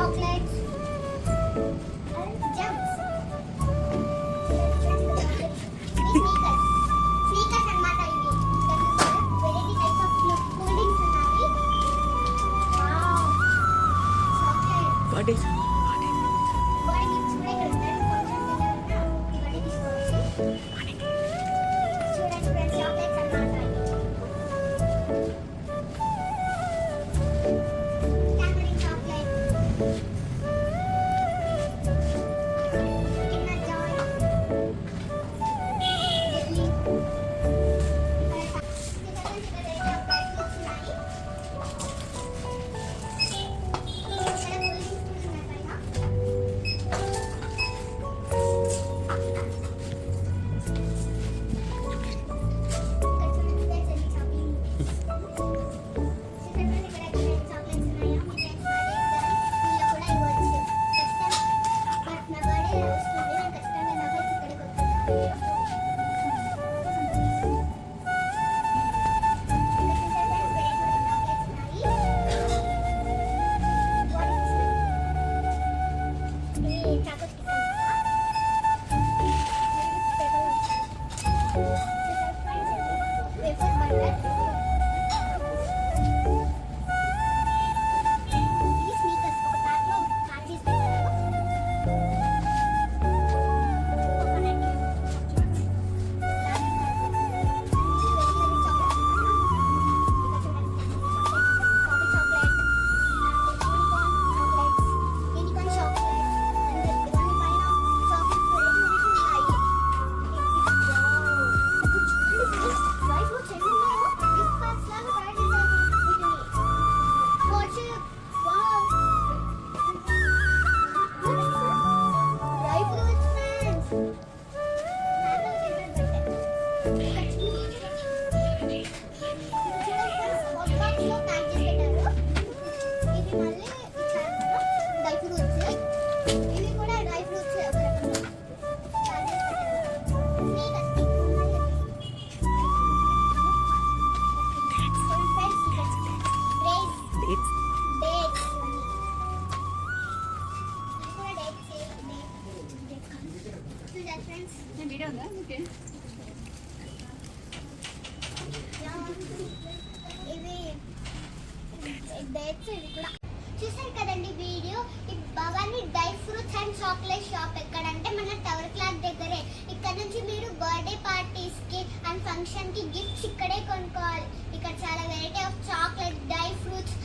Chocolates and జమ్స్. Snickers అన్నమాట ఇవి. Variety types of cool drinks ఉన్నాయి. వావ్, చాక్లెట్ బర్త్డే బాడీ గిఫ్ట్స్ కూడా ఇక్కడ ఉంటాయి. ఫంక్షన్ పిల్లలున్నా ఇవన్నీ తీసుకోవచ్చు. చూడండి ఫ్రెండ్స్, చాక్లెట్స్ అన్నమాట ఇవి. Tamarind chocolate, Kinder Joy, jelly. Video ఉందా? ఓకే. ఇవి డేట్స్ ఇవి కూడా చూసారు కదండి వీడియో. ఈ Bhavani dry fruits and chocolate shop ఎక్కడంటే మన టవర్ క్లాక్ దగ్గరే. ఇక్కడ నుంచి మీరు బర్త్డే పార్టీస్ కి అండ్ ఫంక్షన్ కి గిఫ్ట్స్ ఇక్కడే కొనుక్కోవాలి. ఇక్కడ చాలా variety of chocolate, dry fruits,